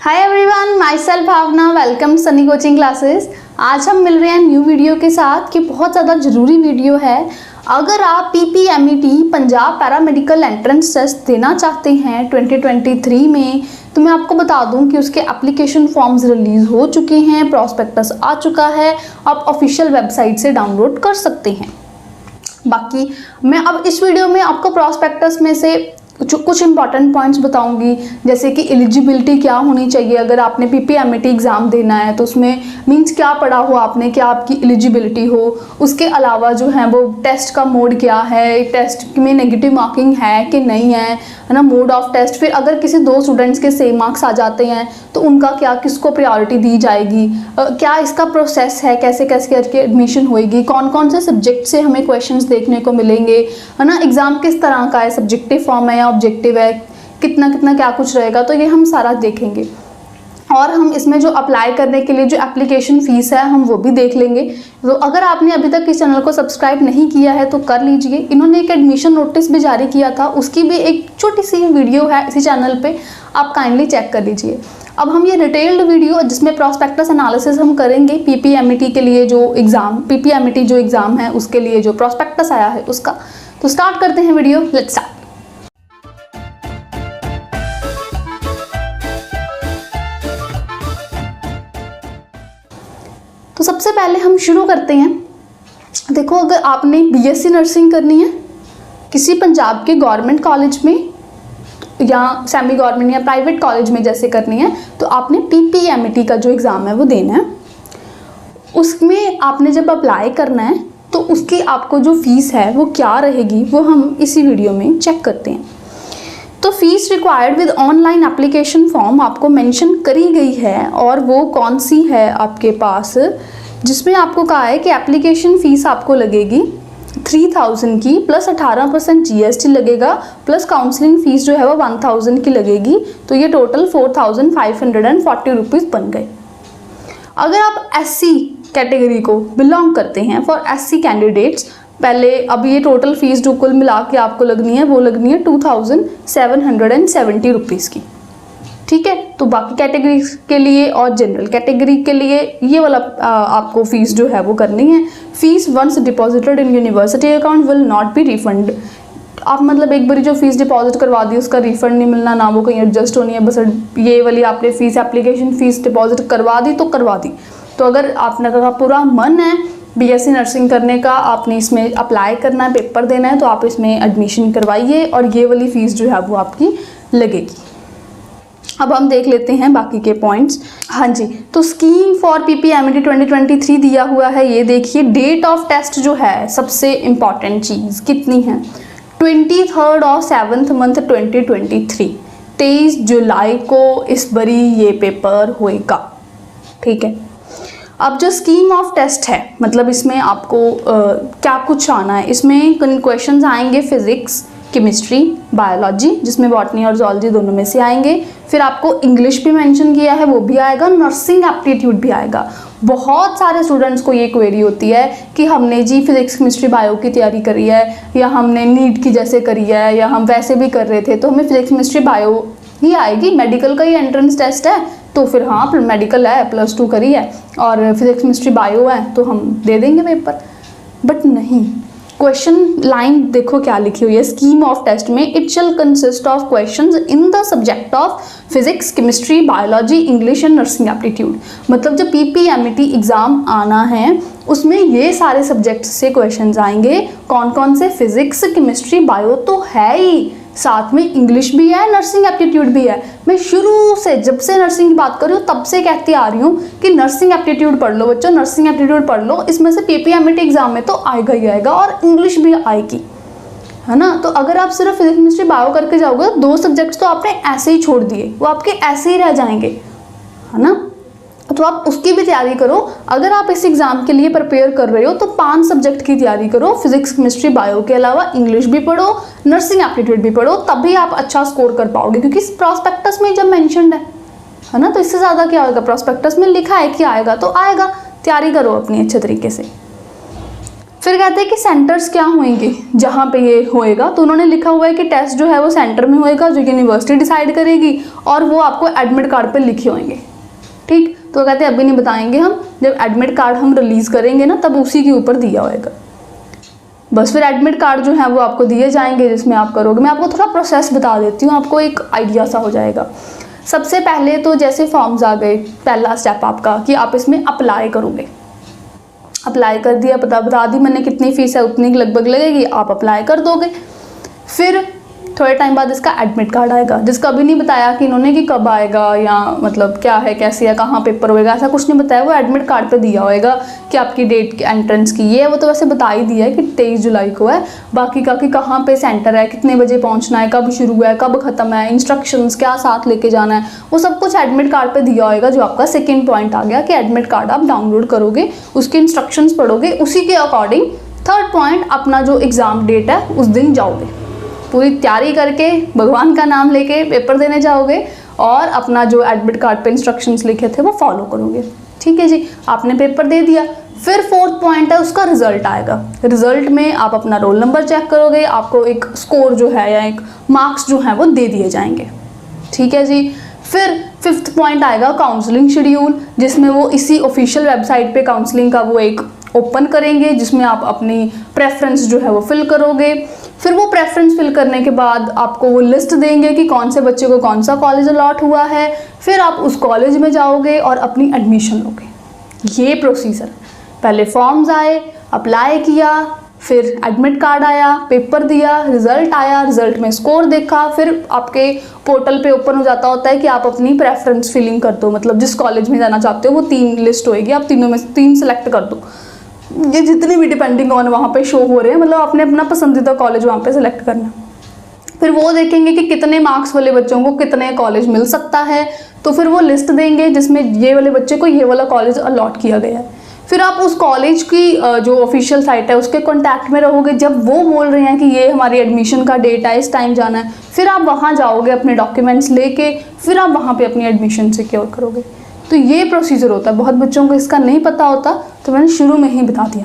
हाय everyone, myself Bhavana, welcome Sunny coaching classes. आज हम मिल रहे हैं न्यू वीडियो के साथ कि बहुत ज़्यादा ज़रूरी वीडियो है। अगर आप PPMET Punjab paramedical entrance test देना चाहते हैं 2023 में, तो मैं आपको बता दूं कि उसके एप्लीकेशन फॉर्म्स रिलीज़ हो चुके हैं, प्रॉस्पेक्टस आ चुका है, आप ऑफिशियल वेबसाइट से डाउनलोड कर सकते हैं। बाकी मैं अब इस वीडियो में आपको प्रॉस्पेक्टस में से कुछ इंपॉर्टेंट पॉइंट्स बताऊंगी, जैसे कि एलिजिबिलिटी क्या होनी चाहिए अगर आपने PPMET एग्ज़ाम देना है, तो उसमें मींस क्या पढ़ा हो आपने, क्या आपकी एलिजिबिलिटी हो। उसके अलावा जो है वो टेस्ट का मोड क्या है, टेस्ट में नेगेटिव मार्किंग है कि नहीं है ना, मोड ऑफ टेस्ट। फिर अगर किसी दो स्टूडेंट्स के सेम मार्क्स आ जाते हैं तो उनका क्या, किसको प्रायोरिटी दी जाएगी, क्या इसका प्रोसेस है, कैसे कैसे करके एडमिशन होएगी, कौन कौन से सब्जेक्ट से हमें क्वेश्चंस देखने को मिलेंगे, है ना। एग्ज़ाम किस तरह का है, सब्जेक्टिव फॉर्म है या ऑब्जेक्टिव है, कितना कितना क्या कुछ रहेगा, तो ये हम सारा देखेंगे। और हम इसमें जो अप्लाई करने के लिए जो एप्लीकेशन फ़ीस है हम वो भी देख लेंगे। तो अगर आपने अभी तक इस चैनल को सब्सक्राइब नहीं किया है तो कर लीजिए। इन्होंने एक एडमिशन नोटिस भी जारी किया था, उसकी भी एक छोटी सी वीडियो है इसी चैनल पे, आप काइंडली चेक कर लीजिए। अब हम ये डिटेल्ड वीडियो जिसमें प्रॉस्पेक्टस एनालिसिस हम करेंगे PPMET के लिए, जो एग्ज़ाम PPMET जो एग्ज़ाम है उसके लिए जो प्रॉस्पेक्टस आया है उसका। तो स्टार्ट करते हैं वीडियो, लेट्स स्टार्ट। तो सबसे पहले हम शुरू करते हैं। देखो, अगर आपने BSc नर्सिंग करनी है किसी पंजाब के गवर्नमेंट कॉलेज में या सेमी गवर्नमेंट या प्राइवेट कॉलेज में जैसे करनी है, तो आपने PPMET का जो एग्ज़ाम है वो देना है। उसमें आपने जब अप्लाई करना है तो उसकी आपको जो फ़ीस है वो क्या रहेगी, वो हम इसी वीडियो में चेक करते हैं। तो fees required with online application form आपको मेंशन करी गई है, और वो कौन सी है आपके पास, जिसमें आपको कहा है कि एप्लीकेशन फ़ीस आपको लगेगी 3000 की, प्लस 18% GST लगेगा, प्लस काउंसलिंग फ़ीस जो है वो 1000 की लगेगी। तो ये टोटल 4540 रुपीज़ बन गए। अगर आप SC कैटेगरी को बिलोंग करते हैं, फॉर SC कैंडिडेट्स, पहले अब ये टोटल फीस जो कुल मिला के आपको लगनी है वो लगनी है 2770 रुपीज़ की, ठीक है। तो बाकी कैटेगरी के लिए और जनरल कैटेगरी के लिए ये वाला आपको फीस जो है वो करनी है। Fees once deposited in university account will not be refund. आप मतलब एक बार जो फीस डिपॉजिट करवा दी उसका रिफंड नहीं मिलना, ना वो कहीं एडजस्ट होनी है, बस ये वाली आपने फीस एप्लीकेशन फ़ीस डिपॉजिट करवा दी तो करवा दी। तो अगर आपने का पूरा मन है BSc नर्सिंग करने का, आपने इसमें अप्लाई करना है, पेपर देना है, तो आप इसमें एडमिशन करवाइए और ये वाली फ़ीस जो है वो आपकी लगेगी। अब हम देख लेते हैं बाकी के पॉइंट्स। हाँ जी, तो स्कीम फॉर PPMET 2023 दिया हुआ है, ये देखिए। डेट ऑफ टेस्ट जो है सबसे इम्पॉर्टेंट चीज़ कितनी है, 23 और 7 मंथ 2023, 23 जुलाई को इस बरी ये पेपर होएगा, ठीक है। अब जो स्कीम ऑफ टेस्ट है, मतलब इसमें आपको क्या कुछ आना है, इसमें क्वेश्चंस आएंगे फिज़िक्स, केमिस्ट्री, बायोलॉजी, जिसमें बॉटनी और जूलॉजी दोनों में से आएंगे। फिर आपको इंग्लिश भी मेंशन किया है वो भी आएगा, नर्सिंग एप्टीट्यूड भी आएगा। बहुत सारे स्टूडेंट्स को ये क्वेरी होती है कि हमने जी फिज़िक्स केमिस्ट्री बायो की तैयारी करी है, या हमने नीट की जैसे करी है, या हम वैसे भी कर रहे थे तो हमें फिज़िक्स केमिस्ट्री बायो ही आएगी, मेडिकल का ही एंट्रेंस टेस्ट है तो फिर हाँ मेडिकल है, +2 करी है और फिज़िक्स केमिस्ट्री बायो है तो हम दे देंगे पेपर। बट नहीं, क्वेश्चन लाइन देखो क्या लिखी हुई है स्कीम ऑफ टेस्ट में, it shall consist of questions in the subject of physics, chemistry, biology, English and nursing aptitude. मतलब जब PPMET एग्ज़ाम आना है उसमें ये सारे सब्जेक्ट से क्वेश्चंस आएंगे। कौन कौन से, फिजिक्स, केमिस्ट्री, बायो तो है ही, साथ में इंग्लिश भी है, नर्सिंग एप्टीट्यूड भी है। मैं शुरू से जब से नर्सिंग की बात कर रही हूँ तब से कहती आ रही हूँ कि नर्सिंग एप्टीट्यूड पढ़ लो बच्चों, नर्सिंग एप्टीट्यूड पढ़ लो। इसमें से PPMET एग्ज़ाम में तो आएगा ही आएगा, और इंग्लिश भी आएगी, है ना। तो अगर आप सिर्फ फिजिक्स केमिस्ट्री बायो करके जाओगे तो 2 सब्जेक्ट्स तो आपने ऐसे ही छोड़ दिए, वो आपके ऐसे ही रह जाएंगे, है ना। तो आप उसकी भी तैयारी करो। अगर आप इस एग्ज़ाम के लिए प्रिपेयर कर रहे हो तो 5 सब्जेक्ट की तैयारी करो, फिजिक्स केमिस्ट्री बायो के अलावा इंग्लिश भी पढ़ो, नर्सिंग एप्टीट्यूड भी पढ़ो, तभी आप अच्छा स्कोर कर पाओगे, क्योंकि प्रॉस्पेक्टस में जब मेंशन्ड है ना, तो इससे ज़्यादा क्या होगा, प्रॉस्पेक्टस में लिखा है कि आएगा तो आएगा, तैयारी करो अपनी अच्छे तरीके से। फिर कहते हैं कि सेंटर्स क्या होंगे जहाँ पे ये होएगा, तो उन्होंने लिखा हुआ है कि टेस्ट जो है वो सेंटर में होएगा जो यूनिवर्सिटी डिसाइड करेगी, और वो आपको एडमिट कार्ड पे लिखे होंगे। ठीक, तो कहते हैं अभी नहीं बताएंगे हम, जब एडमिट कार्ड हम रिलीज़ करेंगे ना तब उसी के ऊपर दिया होएगा। बस फिर एडमिट कार्ड जो है वो आपको दिए जाएंगे जिसमें आप करोगे। मैं आपको थोड़ा प्रोसेस बता देती हूँ, आपको एक आइडिया सा हो जाएगा। सबसे पहले तो जैसे फॉर्म्स आ गए, पहला स्टेप आपका कि आप इसमें अप्लाई करोगे। अप्लाई कर दिया, बता दी मैंने कितनी फ़ीस है, उतनी लगभग लगेगी, आप अप्लाई कर दोगे। फिर थोड़े टाइम बाद इसका एडमिट कार्ड आएगा, जिसका अभी नहीं बताया कि इन्होंने कि कब आएगा या मतलब क्या है, कैसे है, कहाँ पेपर होएगा, ऐसा कुछ नहीं बताया। वो एडमिट कार्ड पे दिया होएगा कि आपकी डेट एंट्रेंस की ये है। वो तो वैसे बता ही दिया है कि 23 जुलाई को है, बाकी का कि कहाँ पे सेंटर है, कितने बजे पहुँचना है, कब शुरू है, कब ख़त्म है, इंस्ट्रक्शंस क्या साथ लेके जाना है, वो सब कुछ एडमिट कार्ड पर दिया होएगा। जो आपका सेकेंड पॉइंट आ गया कि एडमिट कार्ड आप डाउनलोड करोगे, उसके इंस्ट्रक्शंस पढ़ोगे, उसी के अकॉर्डिंग थर्ड पॉइंट अपना जो एग्ज़ाम डेट है उस दिन जाओगे, पूरी तैयारी करके भगवान का नाम लेके पेपर देने जाओगे और अपना जो एडमिट कार्ड पे इंस्ट्रक्शंस लिखे थे वो फॉलो करोगे। ठीक है जी, आपने पेपर दे दिया। फिर फोर्थ पॉइंट है उसका रिजल्ट आएगा। रिजल्ट में आप अपना रोल नंबर चेक करोगे, आपको एक स्कोर जो है या एक मार्क्स जो है वो दे दिए जाएंगे। ठीक है जी। फिर फिफ्थ पॉइंट आएगा काउंसलिंग शेड्यूल, जिसमें वो इसी ऑफिशियल वेबसाइट पे काउंसलिंग का वो एक ओपन करेंगे, जिसमें आप अपनी प्रेफरेंस जो है वो फिल करोगे। फिर वो प्रेफरेंस फिल करने के बाद आपको वो लिस्ट देंगे कि कौन से बच्चे को कौन सा कॉलेज अलॉट हुआ है। फिर आप उस कॉलेज में जाओगे और अपनी एडमिशन लोगे। ये प्रोसीजर, पहले फॉर्म्स आए, अप्लाई किया, फिर एडमिट कार्ड आया, पेपर दिया, रिजल्ट आया, रिजल्ट में स्कोर देखा, फिर आपके पोर्टल पे ओपन हो जाता होता है कि आप अपनी प्रेफरेंस फिलिंग कर दो, मतलब जिस कॉलेज में जाना चाहते हो वो 3 लिस्ट होएगी, आप तीनों में से 3 सेलेक्ट कर दो। ये जितनी भी डिपेंडिंग ऑन वहाँ पे शो हो रहे हैं, मतलब आपने अपना पसंदीदा कॉलेज वहाँ पे सेलेक्ट करना। फिर वो देखेंगे कि कितने मार्क्स वाले बच्चों को कितने कॉलेज मिल सकता है, तो फिर वो लिस्ट देंगे जिसमें ये वाले बच्चे को ये वाला कॉलेज अलॉट किया गया है। फिर आप उस कॉलेज की जो ऑफिशियल साइट है उसके कॉन्टैक्ट में रहोगे। जब वो बोल रहे हैं कि ये हमारी एडमिशन का डेट है, इस टाइम जाना है, फिर आप वहाँ जाओगे अपने डॉक्यूमेंट्स लेके, फिर आप वहाँ पे अपनी एडमिशन सिक्योर करोगे। तो ये प्रोसीजर होता है। बहुत बच्चों को इसका नहीं पता होता, तो मैंने शुरू में ही बता दिया।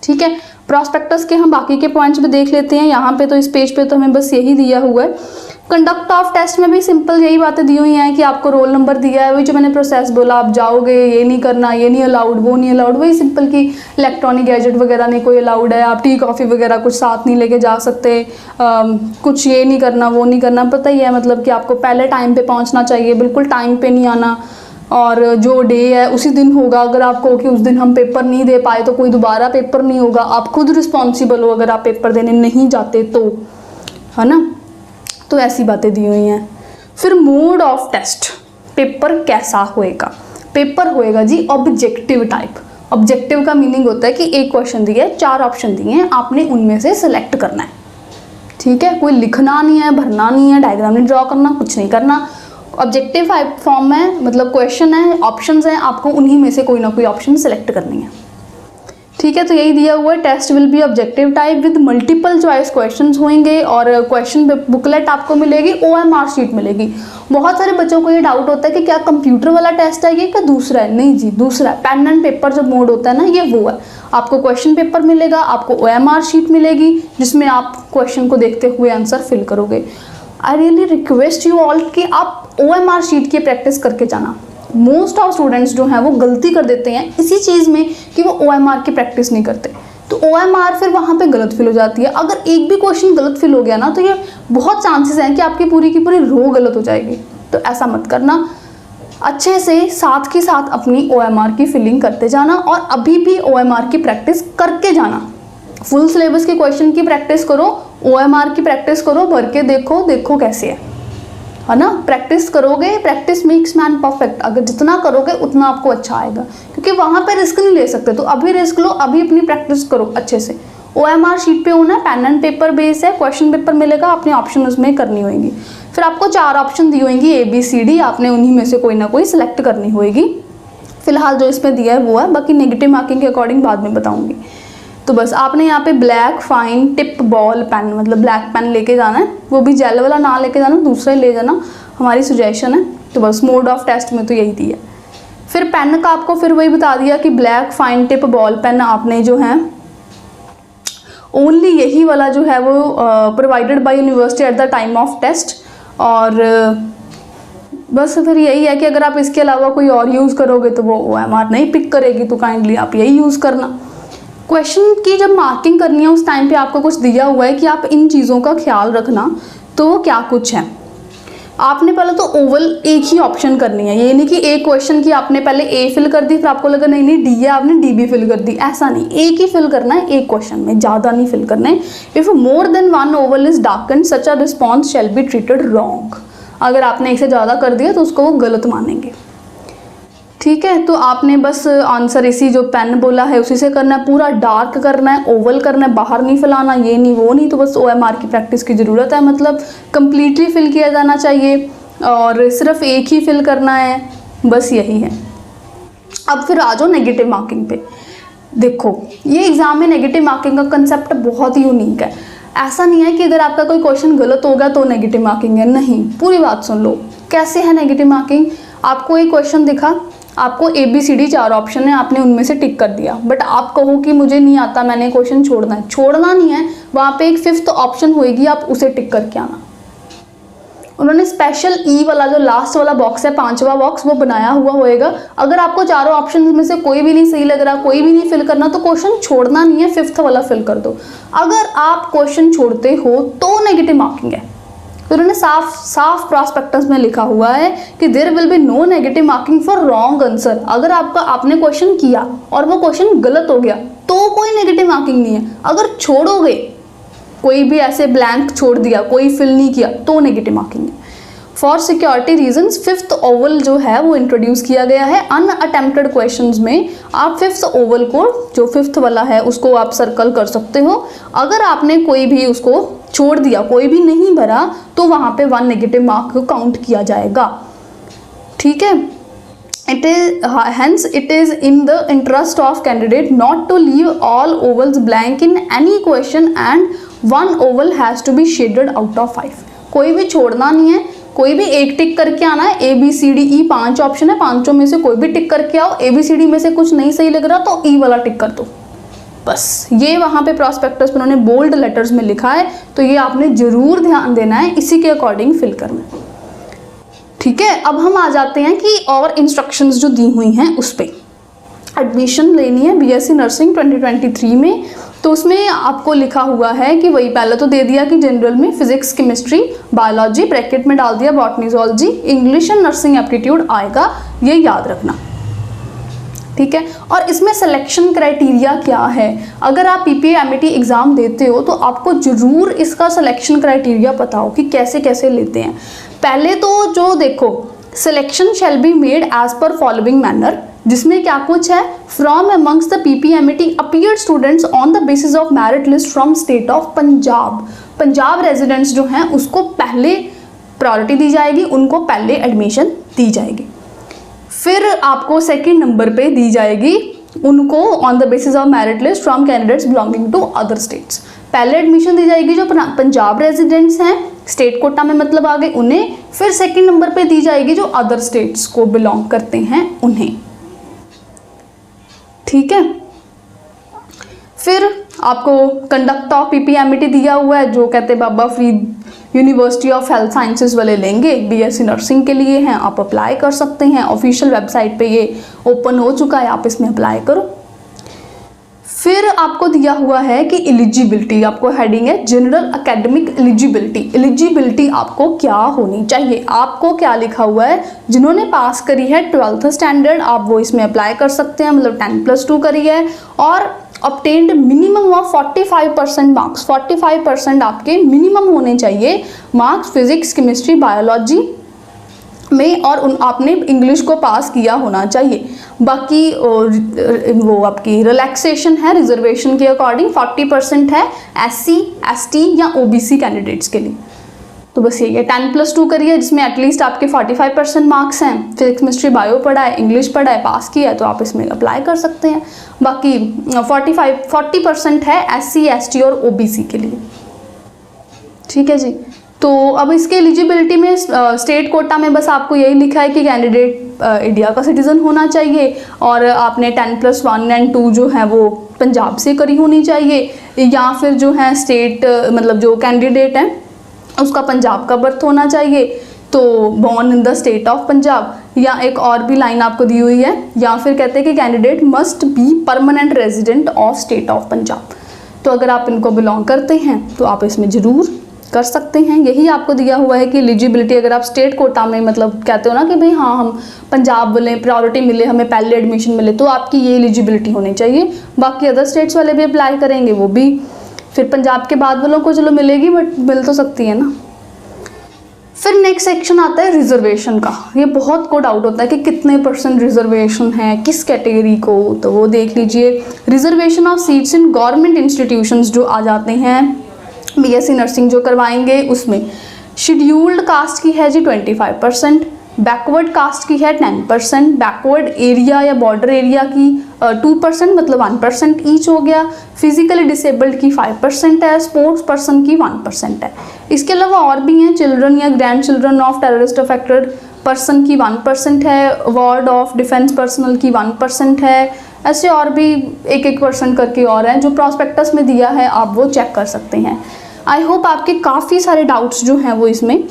ठीक है, प्रॉस्पेक्टस के हम बाकी के पॉइंट्स भी देख लेते हैं। यहाँ पे तो इस पेज पे तो हमें बस यही दिया हुआ है। कंडक्ट ऑफ टेस्ट में भी सिंपल यही बातें दी हुई हैं कि आपको रोल नंबर दिया है, वही जो मैंने प्रोसेस बोला, आप जाओगे, ये नहीं करना, ये नहीं अलाउड, वो नहीं अलाउड, वही सिंपल कि इलेक्ट्रॉनिक गैजेट वगैरह नहीं कोई अलाउड है, आप टी कॉफ़ी वगैरह कुछ साथ नहीं लेके जा सकते, कुछ ये नहीं करना, वो नहीं करना। पता ही है मतलब कि आपको पहले टाइम पे पहुंचना चाहिए, बिल्कुल टाइम पे नहीं आना, और जो डे है उसी दिन होगा। अगर आपको कि उस दिन हम पेपर नहीं दे पाए तो कोई दोबारा पेपर नहीं होगा, आप खुद रिस्पॉन्सिबल हो अगर आप पेपर देने नहीं जाते तो, है ना। तो ऐसी बातें दी हुई हैं। फिर मोड ऑफ टेस्ट, पेपर कैसा होएगा। पेपर होएगा जी ऑब्जेक्टिव टाइप। ऑब्जेक्टिव का मीनिंग होता है कि एक क्वेश्चन दिया है, 4 ऑप्शन दिए हैं, आपने उनमें से सिलेक्ट करना है। ठीक है, कोई लिखना नहीं है, भरना नहीं है, डायग्राम नहीं ड्रॉ करना, कुछ नहीं करना। ऑब्जेक्टिव फॉर्म में मतलब क्वेश्चन है, ऑप्शंस हैं, आपको उन्हीं में से कोई ना कोई ऑप्शन सेलेक्ट करनी है। ठीक है, तो यही दिया हुआ है। Test will be objective type with multiple choice questions होंगे, और क्वेश्चन बुकलेट आपको मिलेगी, OMR शीट मिलेगी। बहुत सारे बच्चों को ये डाउट होता है कि क्या कंप्यूटर वाला टेस्ट है ये, क्या दूसरा है। नहीं जी, दूसरा है। पेन एंड पेपर जो मोड होता है ना, ये वो है। आपको क्वेश्चन पेपर मिलेगा, आपको OMR शीट मिलेगी, जिसमें आप क्वेश्चन को देखते हुए आंसर फिल करोगे। I really request you all कि आप OMR शीट की प्रैक्टिस करके जाना। मोस्ट ऑफ स्टूडेंट्स जो हैं वो गलती कर देते हैं इसी चीज़ में कि वो OMR की प्रैक्टिस नहीं करते, तो OMR फिर वहाँ पे गलत फिल हो जाती है। अगर एक भी क्वेश्चन गलत फिल हो गया ना, तो ये बहुत चांसेस हैं कि आपकी पूरी की पूरी रो गलत हो जाएगी। तो ऐसा मत करना, अच्छे से साथ के साथ अपनी OMR की फिलिंग करते जाना, और अभी भी OMR की प्रैक्टिस करके जाना। फुल सिलेबस के क्वेश्चन की प्रैक्टिस करो, OMR की प्रैक्टिस करो, भर के देखो कैसे है ना। प्रैक्टिस करोगे, प्रैक्टिस मेक्स मैन परफेक्ट। अगर जितना करोगे उतना आपको अच्छा आएगा, क्योंकि वहाँ पे रिस्क नहीं ले सकते, तो अभी रिस्क लो, अभी अपनी प्रैक्टिस करो अच्छे से। OMR शीट पे होना है, पेन एंड पेपर बेस है, क्वेश्चन पेपर मिलेगा, अपने ऑप्शन उसमें करनी होगी। फिर आपको 4 ऑप्शन दी होंगी ABCD, आपने उन्हीं में से कोई ना कोई सिलेक्ट करनी होगी। फिलहाल जो इसमें दिया है वो है, बाकी नेगेटिव मार्किंग के अकॉर्डिंग बाद में बताऊँगी। तो बस आपने यहाँ पे black fine tip ball pen, मतलब ब्लैक पेन लेके जाना है, वो भी जेल वाला ना लेके जाना, दूसरा ही ले जाना, हमारी सजेशन है। तो बस मोड ऑफ टेस्ट में तो यही दिया। फिर पेन का आपको फिर वही बता दिया कि black fine tip ball pen आपने जो है ओनली यही वाला जो है वो provided by university at the time of test. और बस फिर यही है कि अगर आप इसके अलावा कोई और यूज़ करोगे तो वो OMR नहीं पिक करेगी, तो काइंडली आप यही यूज़ करना। क्वेश्चन की जब मार्किंग करनी है उस टाइम पे आपको कुछ दिया हुआ है कि आप इन चीज़ों का ख्याल रखना, तो वो क्या कुछ है। आपने पहले तो ओवल एक ही ऑप्शन करनी है, ये नहीं कि एक क्वेश्चन की आपने पहले ए फिल कर दी फिर आपको लगा नहीं नहीं डी है आपने डी भी फिल कर दी, ऐसा नहीं, एक ही फिल करना है एक क्वेश्चन में, ज़्यादा नहीं फिल करना है। If more than one Oval is darken such a response shall be treated wrong. अगर आपने एक से ज़्यादा कर दिया तो उसको वो गलत मानेंगे। ठीक है, तो आपने बस आंसर इसी जो पेन बोला है उसी से करना है, पूरा डार्क करना है, ओवल करना है, बाहर नहीं फैलाना, ये नहीं वो नहीं। तो बस OMR की प्रैक्टिस की ज़रूरत है, मतलब कंप्लीटली फिल किया जाना चाहिए और सिर्फ एक ही फिल करना है, बस यही है। अब फिर आ जाओ नेगेटिव मार्किंग पे। देखो ये एग्ज़ाम में नेगेटिव मार्किंग का कंसेप्ट बहुत ही यूनिक है। ऐसा नहीं है कि अगर आपका कोई क्वेश्चन गलत होगा तो नेगेटिव मार्किंग है, नहीं, पूरी बात सुन लो। कैसे है नेगेटिव मार्किंग। आपको एक क्वेश्चन दिखा, आपको ABCD 4 ऑप्शन है, आपने उनमें से टिक कर दिया, बट आप कहो कि मुझे नहीं आता, मैंने क्वेश्चन छोड़ना है, छोड़ना नहीं है, वहाँ पे एक 5th ऑप्शन होएगी, आप उसे टिक करके आना। उन्होंने स्पेशल E वाला जो लास्ट वाला बॉक्स है, 5वां बॉक्स, वो बनाया हुआ होएगा। अगर आपको चारों ऑप्शन में से कोई भी नहीं सही लग रहा, कोई भी नहीं फिल करना, तो क्वेश्चन छोड़ना नहीं है, 5th वाला फिल कर दो। अगर आप क्वेश्चन छोड़ते हो तो नेगेटिव मार्किंग है। तो उन्होंने साफ प्रॉस्पेक्टस में लिखा हुआ है कि there will be no negative marking for wrong answer. अगर आपने क्वेश्चन किया और वो क्वेश्चन गलत हो गया तो कोई नेगेटिव मार्किंग नहीं है। अगर छोड़ोगे, कोई भी ऐसे ब्लैंक छोड़ दिया, कोई फिल नहीं किया, तो नेगेटिव मार्किंग है। For security reasons 5th Oval जो है वो इंट्रोड्यूस किया गया है। अनअटेम्प्टेड क्वेश्चंस में आप 5th ओवल को, जो 5th वाला है, उसको आप सर्कल कर सकते हो। अगर आपने कोई भी उसको छोड़ दिया, कोई भी नहीं भरा, तो वहाँ पे 1 नेगेटिव मार्क को काउंट किया जाएगा। ठीक है, hence it is in the interest of candidate not to leave all ovals blank in any question and 1 oval has to be shaded out of 5। कोई भी छोड़ना नहीं है, कोई भी एक टिक करके आना है। ABCDE 5 ऑप्शन है, 5 में से कोई भी टिक करके आओ। ABCD में से कुछ नहीं सही लग रहा तो E वाला टिक कर दो, बस। ये वहाँ पे प्रॉस्पेक्टस में उन्होंने बोल्ड लेटर्स में लिखा है, तो ये आपने ज़रूर ध्यान देना है, इसी के अकॉर्डिंग फिल करना है। ठीक है, अब हम आ जाते हैं कि और इंस्ट्रक्शंस जो दी हुई हैं उस पर। एडमिशन लेनी है BSc नर्सिंग 2023 में, तो उसमें आपको लिखा हुआ है कि वही पहले तो दे दिया कि जनरल में फिजिक्स, केमिस्ट्री, बायोलॉजी, ब्रैकेट में डाल दिया botany, zoology, English and nursing aptitude आएगा, ये याद रखना। ठीक है, और इसमें सिलेक्शन क्राइटेरिया क्या है। अगर आप PPA-MET एग्ज़ाम देते हो तो आपको ज़रूर इसका सिलेक्शन क्राइटेरिया पता हो कि कैसे कैसे लेते हैं। पहले तो जो देखो, selection shall be made as per following manner, जिसमें क्या कुछ है, from amongst the PPA-MET appeared students on the basis of merit list from state of Punjab. Punjab residents जो हैं उसको पहले प्रायोरिटी दी जाएगी, उनको पहले एडमिशन दी जाएगी। फिर आपको सेकंड नंबर पे दी जाएगी उनको on the basis of merit list from candidates belonging to other states. पहले एडमिशन दी जाएगी जो पंजाब रेजिडेंट्स हैं, स्टेट कोटा में मतलब आ गए उन्हें। फिर सेकंड नंबर पे दी जाएगी जो अदर स्टेट्स को बिलोंग करते हैं उन्हें। ठीक है, फिर आपको कंडक्ट ऑफ PPA-MET दिया हुआ है, जो कहते हैं Baba Farid University of Health Sciences वाले लेंगे, BSc नर्सिंग के लिए हैं, आप अप्लाई कर सकते हैं। ऑफिशियल वेबसाइट पे ये ओपन हो चुका है, आप इसमें अप्लाई करो। फिर आपको दिया हुआ है कि एलिजिबिलिटी, आपको हेडिंग है जनरल एकेडमिक एलिजिबिलिटी। एलिजिबिलिटी आपको क्या होनी चाहिए, आपको क्या लिखा हुआ है, जिन्होंने पास करी है 12th स्टैंडर्ड आप वो इसमें अप्लाई कर सकते हैं, मतलब 10+2 करी है, और obtained मिनिमम ऑफ 45% मार्क्स। 45% आपके मिनिमम होने चाहिए मार्क्स फिजिक्स, केमिस्ट्री, बायोलॉजी में, और आपने इंग्लिश को पास किया होना चाहिए। बाकी वो आपकी रिलैक्सेशन है रिजर्वेशन के अकॉर्डिंग, 40% है SC, ST या OBC कैंडिडेट्स के लिए। तो बस यही है, 10+2 करिए जिसमें एटलीस्ट आपके 45% मार्क्स हैं, फिजिक्स, केमिस्ट्री, बायो पढ़ा है, इंग्लिश पढ़ा है, पास किया है, तो आप इसमें अप्लाई कर सकते हैं। बाकी 40% है SC, ST और OBC के लिए। ठीक है जी, तो अब इसके एलिजिबिलिटी में स्टेट कोटा में बस आपको यही लिखा है कि कैंडिडेट इंडिया का सिटीज़न होना चाहिए और आपने 10+1 और 2 जो है वो पंजाब से करी होनी चाहिए, या फिर जो है स्टेट मतलब जो कैंडिडेट है उसका पंजाब का बर्थ होना चाहिए, तो born in the state of Punjab. या एक और भी लाइन आपको दी हुई है, या फिर कहते हैं कि candidate must be permanent resident of state of Punjab. तो अगर आप इनको बिलोंग करते हैं तो आप इसमें ज़रूर कर सकते हैं। यही आपको दिया हुआ है कि एलिजिबिलिटी अगर आप स्टेट कोटा में मतलब कहते हो ना कि भाई हाँ हम पंजाब वाले प्रायोरिटी मिले, हमें पहले एडमिशन मिले, तो आपकी ये एलिजिबिलिटी होनी चाहिए। बाकी अदर स्टेट्स वाले भी अप्लाई करेंगे, वो भी फिर पंजाब के बाद वालों को चलो मिलेगी, बट मिल तो सकती है ना। फिर नेक्स्ट सेक्शन आता है रिजर्वेशन का। ये बहुत को डाउट होता है कि कितने % रिजर्वेशन है किस कैटेगरी को, तो वो देख लीजिए। Reservation of seats in government institutions जो आ जाते हैं बीएससी नर्सिंग जो करवाएंगे, उसमें शेड्यूल्ड कास्ट की है जी 25%, बैकवर्ड कास्ट की है 10%, बैकवर्ड एरिया या बॉर्डर एरिया की 2% मतलब 1% ईच हो गया, फिजिकली डिसेबल्ड की 5% है, स्पोर्ट्स पर्सन की 1% है। इसके अलावा और भी हैं, चिल्ड्रन या grand children of terrorist affected person की 1% है, वार्ड ऑफ डिफेंस पर्सनल की 1% है, ऐसे और भी 1% करके और हैं जो प्रॉस्पेक्टस में दिया है, आप वो चेक कर सकते हैं। आई होप आपके काफ़ी सारे डाउट्स जो हैं वो इसमें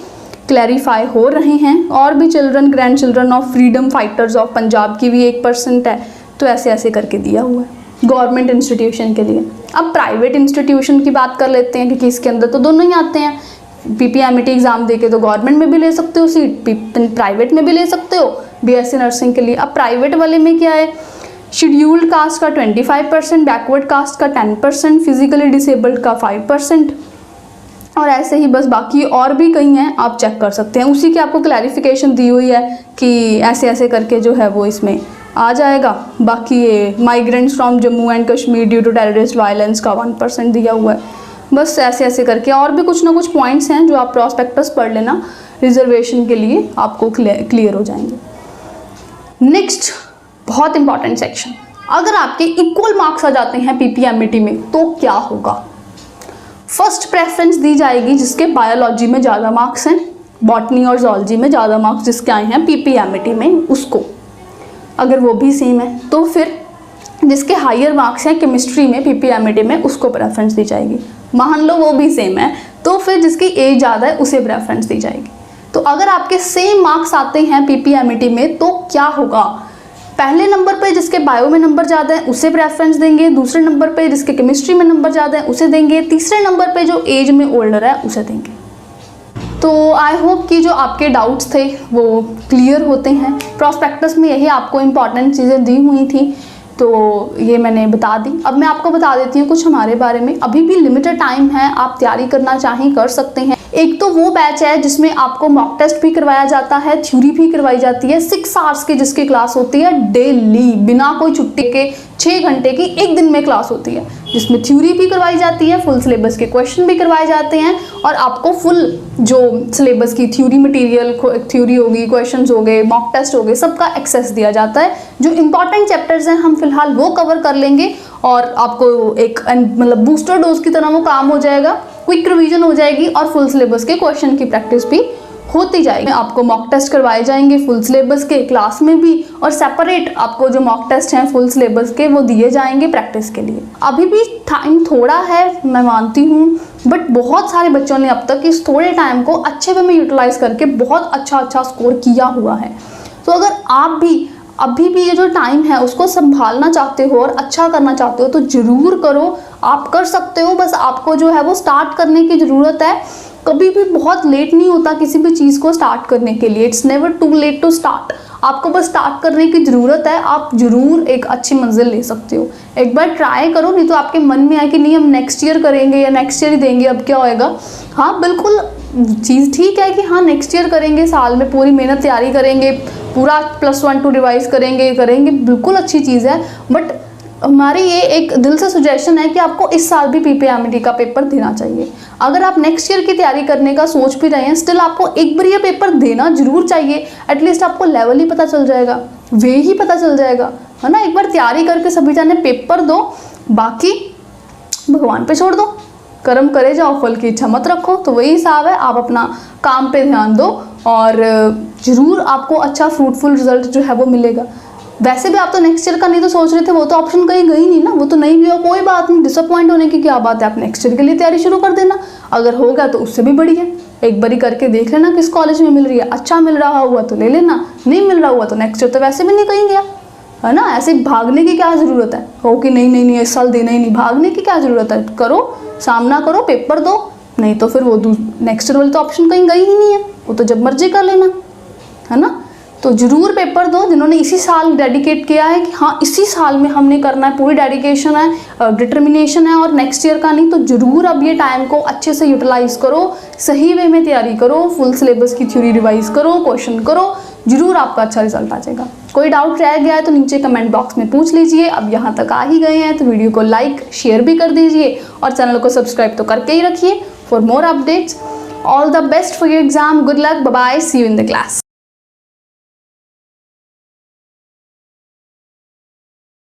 क्लैरिफाई हो रहे हैं। और भी children grand children of freedom fighters of Punjab की भी 1% है, तो ऐसे ऐसे करके दिया हुआ है गवर्नमेंट इंस्टीट्यूशन के लिए। अब प्राइवेट इंस्टीट्यूशन की बात कर लेते हैं, क्योंकि इसके अंदर तो दोनों ही आते हैं। पीपीएमटी एग्ज़ाम देके तो गवर्नमेंट में भी ले सकते हो सीट, प्राइवेट में भी ले सकते हो बीएससी नर्सिंग के लिए। अब प्राइवेट वाले में क्या है, शेड्यूल्ड कास्ट का 25%, बैकवर्ड कास्ट का 10%, फिजिकली डिसेबल्ड का 5%, और ऐसे ही बस बाकी और भी कई हैं, आप चेक कर सकते हैं। उसी की आपको क्लैरिफिकेशन दी हुई है कि ऐसे ऐसे करके जो है वो इसमें आ जाएगा। बाकी ये migrants from Jammu and Kashmir due to terrorist violence का 1% दिया हुआ है। बस ऐसे ऐसे करके और भी कुछ ना कुछ पॉइंट्स हैं जो आप प्रॉस्पेक्टस पढ़ लेना, रिजर्वेशन के लिए आपको क्लियर हो जाएंगे। नेक्स्ट बहुत इंपॉर्टेंट सेक्शन, अगर आपके इक्वल मार्क्स आ जाते हैं पीपीएमटी में तो क्या होगा। फर्स्ट प्रेफरेंस दी जाएगी जिसके बायोलॉजी में ज़्यादा मार्क्स हैं, बॉटनी और जूलॉजी में ज़्यादा मार्क्स जिसके आए हैं पीपीएमटी में उसको। अगर वो भी सेम है तो फिर जिसके हायर मार्क्स हैं केमिस्ट्री में पीपीएमटी में उसको प्रेफरेंस दी जाएगी। मान लो वो भी सेम है तो फिर जिसकी एज ज़्यादा है उसे प्रेफरेंस दी जाएगी। तो अगर आपके सेम मार्क्स आते हैं पीपीएमटी में तो क्या होगा, पहले नंबर पे जिसके बायो में नंबर ज़्यादा है उसे प्रेफरेंस देंगे, दूसरे नंबर पे जिसके केमिस्ट्री में नंबर ज़्यादा है उसे देंगे, तीसरे नंबर पे जो एज में ओल्डर है उसे देंगे। तो आई होप कि जो आपके डाउट्स थे वो क्लियर होते हैं। प्रॉस्पेक्टस में यही आपको इम्पॉर्टेंट चीज़ें दी हुई थी तो ये मैंने बता दी। अब मैं आपको बता देती हूँ कुछ हमारे बारे में। अभी भी लिमिटेड टाइम है, आप तैयारी करना चाहें कर सकते हैं। एक तो वो बैच है जिसमें आपको मॉक टेस्ट भी करवाया जाता है, थ्योरी भी करवाई जाती है, 6 आवर्स की जिसकी क्लास होती है डेली बिना कोई छुट्टी के, 6 घंटे की एक दिन में क्लास होती है जिसमें थ्योरी भी करवाई जाती है, फुल सिलेबस के क्वेश्चन भी करवाए जाते हैं और आपको फुल जो सिलेबस की थ्योरी मटेरियल, थ्योरी होगी, क्वेश्चंस हो गए, मॉक टेस्ट हो गए, सबका एक्सेस दिया जाता है। जो इंपॉर्टेंट चैप्टर्स हैं हम फिलहाल वो कवर कर लेंगे और आपको एक मतलब बूस्टर डोज की तरह वो काम हो जाएगा, क्विक रिवीजन हो जाएगी और फुल सिलेबस के क्वेश्चन की प्रैक्टिस भी होती जाएगी। आपको मॉक टेस्ट करवाए जाएंगे फुल सिलेबस के क्लास में भी, और सेपरेट आपको जो मॉक टेस्ट हैं फुल सिलेबस के वो दिए जाएंगे प्रैक्टिस के लिए। अभी भी टाइम थोड़ा है मैं मानती हूँ, बट बहुत सारे बच्चों ने अब तक इस थोड़े टाइम को अच्छे वे में यूटिलाइज करके बहुत अच्छा स्कोर किया हुआ है। तो अगर आप भी अभी भी ये जो टाइम है उसको संभालना चाहते हो और अच्छा करना चाहते हो तो ज़रूर करो, आप कर सकते हो। बस आपको जो है वो स्टार्ट करने की ज़रूरत है। कभी भी बहुत लेट नहीं होता किसी भी चीज़ को स्टार्ट करने के लिए, it's never too late to start. आपको बस स्टार्ट करने की ज़रूरत है, आप ज़रूर एक अच्छी मंजिल ले सकते हो। एक बार ट्राई करो, नहीं तो आपके मन में आए कि नहीं हम नेक्स्ट ईयर करेंगे या नेक्स्ट ईयर ही देंगे, अब क्या होएगा। हाँ बिल्कुल चीज़ ठीक है कि हाँ नेक्स्ट ईयर करेंगे, साल में पूरी मेहनत तैयारी करेंगे, पूरा +1 2 रिवाइज करेंगे, बिल्कुल अच्छी चीज़ है। बट हमारी ये एक दिल से सजेशन है कि आपको इस साल भी पीपीएमटी का पेपर देना चाहिए। अगर आप नेक्स्ट ईयर की तैयारी करने का सोच भी रहे हैं, स्टिल आपको एक बार ये पेपर देना जरूर चाहिए। एटलीस्ट आपको लेवल ही पता चल जाएगा, वे ही पता चल जाएगा, है ना। एक बार तैयारी करके सभी जाने पेपर दो, बाकी भगवान पे छोड़ दो, कर्म करे जाओ, फल की इच्छा मत रखो। तो वही हिसाब है, आप अपना काम पे ध्यान दो और ज़रूर आपको अच्छा फ्रूटफुल रिजल्ट जो है वो मिलेगा। वैसे भी आप तो नेक्स्ट ईयर का नहीं तो सोच रहे थे, वो तो ऑप्शन कहीं गई नहीं ना, वो तो नहीं भी हो, कोई बात नहीं, डिसअपॉइंट होने की क्या बात है। आप नेक्स्ट ईयर के लिए तैयारी शुरू कर देना, अगर हो गया तो उससे भी बढ़िया। एक बारी करके देख लेना किस कॉलेज में मिल रही है, अच्छा मिल रहा हुआ तो ले लेना, नहीं मिल रहा हुआ तो नेक्स्ट ईयर तो वैसे भी नहीं कहीं गया, है ना। ऐसे भागने की क्या ज़रूरत है, हो कि नहीं नहीं नहीं इस साल देना ही नहीं, भागने की क्या ज़रूरत है। करो, सामना करो, पेपर दो, नहीं तो फिर वो नेक्स्ट ईयर वाली तो ऑप्शन कहीं गई ही नहीं है, वो तो जब मर्जी कर लेना, है ना। तो ज़रूर पेपर दो जिन्होंने इसी साल डेडिकेट किया है कि हाँ इसी साल में हमने करना है, पूरी डेडिकेशन है, डिटर्मिनेशन है और नेक्स्ट ईयर का नहीं, तो ज़रूर अब ये टाइम को अच्छे से यूटिलाइज़ करो, सही वे में तैयारी करो, फुल सिलेबस की थ्योरी रिवाइज करो, क्वेश्चन करो, ज़रूर आपका अच्छा रिजल्ट आ जाएगा। कोई डाउट रह गया है तो नीचे कमेंट बॉक्स में पूछ लीजिए। अब यहाँ तक आ ही गए हैं तो वीडियो को लाइक शेयर भी कर दीजिए और चैनल को सब्सक्राइब तो करके ही रखिए for more updates. All the best for your exam, good luck, bye bye, see you in the class.